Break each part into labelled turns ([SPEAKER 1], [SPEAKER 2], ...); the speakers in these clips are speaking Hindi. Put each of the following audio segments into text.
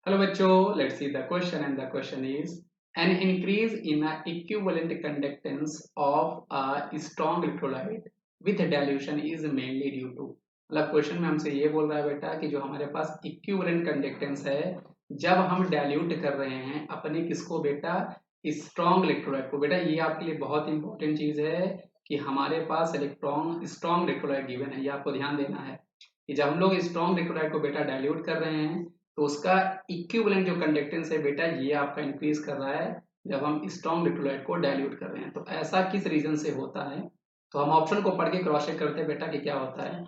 [SPEAKER 1] Hello बच्चों, let's see the question and the question is an increase in a equivalent conductance of a strong electrolyte with dilution is mainly due to मतलब क्वेश्चन में हमसे ये बोल रहा है बेटा कि जो हमारे पास इक्विवेलेंट कंडक्टेंस है जब हम डाइल्यूट कर रहे हैं अपने किसको बेटा स्ट्रॉन्ग इलेक्ट्रोलाइट को। बेटा ये आपके लिए बहुत इंपॉर्टेंट चीज है कि हमारे पास इलेक्ट्रॉन स्ट्रॉन्ग इलेक्ट्रोलाइट गिवन है, ये आपको ध्यान देना है कि जब हम लोग स्ट्रॉन्ग इलेक्ट्रोलाइट को बेटा डाइल्यूट कर रहे हैं तो उसका इक्विवेलेंट जो कंडक्टेंस है बेटा ये आपका इंक्रीज कर रहा है जब हम स्ट्रॉन्ग इलेक्ट्रोलाइट को डाइल्यूट कर रहे हैं। तो ऐसा किस रीजन से होता है, तो हम ऑप्शन को पढ़ के क्रॉस चेक करते हैं बेटा कि क्या होता है।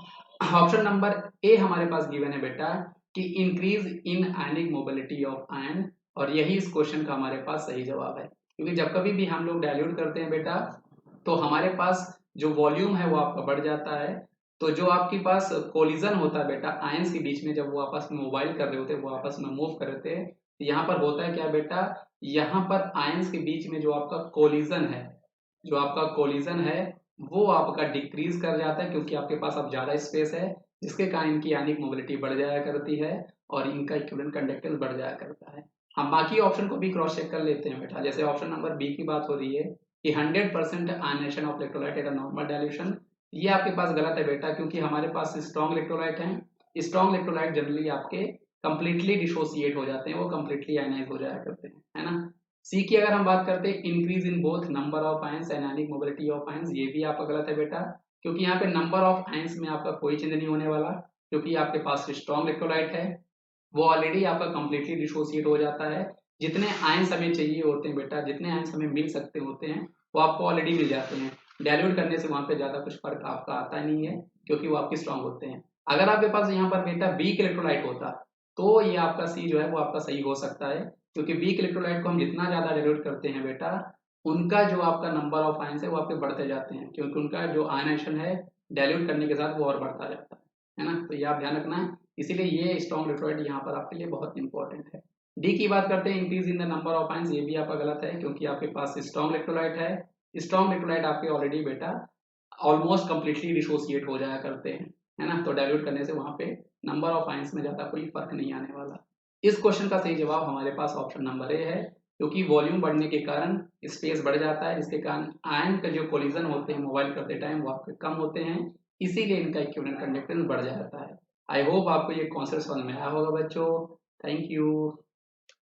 [SPEAKER 1] ऑप्शन नंबर ए हमारे पास गिवन है बेटा कि increase in ionic mobility of ion, और यही इस क्वेश्चन का हमारे पास सही जवाब है। क्योंकि जब कभी भी हम लोग डाइल्यूट करते हैं बेटा तो हमारे पास जो वॉल्यूम है वो आपका बढ़ जाता है। तो जो आपके पास कोलिजन होता है बेटा आयंस के बीच में, जब वो आपस में मोबाइल कर रहे होते हैं, वो आपस में मूव कर रहे थे, तो यहाँ पर होता है क्या बेटा, यहाँ पर आयंस के बीच में जो आपका कोलिजन है, जो आपका कोलिजन है वो आपका डिक्रीज कर जाता है, क्योंकि आपके पास अब ज्यादा स्पेस है जिसके कारण इनकी आयनिक मोबिलिटी बढ़ जाया करती है और इनका इक्विवेलेंट कंडक्टेंस बढ़ जाया करता है। हम बाकी ऑप्शन को भी क्रॉस चेक कर लेते हैं बेटा। जैसे ऑप्शन नंबर बी की बात हो रही है कि 100% ionisation of electrolyte at a normal dilution, ये आपके पास गलत है बेटा, क्योंकि हमारे पास स्ट्रॉन्ग इलेक्ट्रोलाइट है। स्ट्रॉन्ग इलेक्ट्रोलाइट जनरली आपके कंप्लीटली डिसोसिएट हो जाते हैं, वो कंप्लीटली आयनाइज हो जाया करते हैं, है ना। सी की अगर हम बात करते हैं increase in both number of ions and ionic mobility of ions, ये भी आपका गलत है बेटा, क्योंकि यहाँ पे नंबर ऑफ आयंस में आपका कोई चेंज नहीं होने वाला, क्योंकि आपके पास स्ट्रॉन्ग इलेक्ट्रोलाइट है, वो ऑलरेडी आपका कंप्लीटली डिसोसिएट हो जाता है। जितने आयंस हमें चाहिए होते हैं बेटा, जितने आयंस हमें मिल सकते होते हैं वो आपको ऑलरेडी मिल जाते हैं। डाइल्यूट करने से वहां पे ज्यादा कुछ फर्क आपका आता नहीं है, क्योंकि वो आपके स्ट्रॉन्ग होते हैं। अगर आपके पास यहाँ पर बेटा वीक इलेक्ट्रोलाइट होता तो ये आपका सी जो है वो आपका सही हो सकता है, क्योंकि वीक इलेक्ट्रोलाइट को हम जितना ज्यादा डाइल्यूट करते हैं बेटा, उनका जो आपका नंबर ऑफ आयंस है वो आपके बढ़ते जाते हैं, क्योंकि उनका जो आयनाइजेशन है डाइल्यूट करने के साथ वो और बढ़ता जाता है ना। तो ये आप ध्यान रखना है, इसीलिए ये स्ट्रॉन्ग इलेक्ट्रोलाइट यहाँ पर आपके लिए बहुत इंपॉर्टेंट है। डी की बात करते हैं increase in the number of ions, ये भी आपका गलत है, क्योंकि आपके पास स्ट्रॉन्ग इलेक्ट्रोलाइट है। स्ट्रॉन्ग इलेक्ट्रोलाइट आपके ऑलरेडी बेटा ऑलमोस्ट कंप्लीटली डिसोसिएट हो जाया करते हैं, है ना। तो डाइल्यूट करने से वहां पे नंबर ऑफ आयंस में ज्यादा कोई फर्क नहीं आने वाला। इस क्वेश्चन का सही जवाब हमारे पास ऑप्शन नंबर ए है, क्योंकि वॉल्यूम बढ़ने के कारण स्पेस बढ़ जाता है, जिसके कारण आयन का जो कोलिजन होते हैं मोबाइल करते टाइम वो आपके कम होते हैं, इसीलिए इनका इक्विवेलेंट कंडक्टेंस बढ़ जाता है। आई होप आपको ये कॉन्सेप्ट समझ में आया होगा बच्चों। Thank you.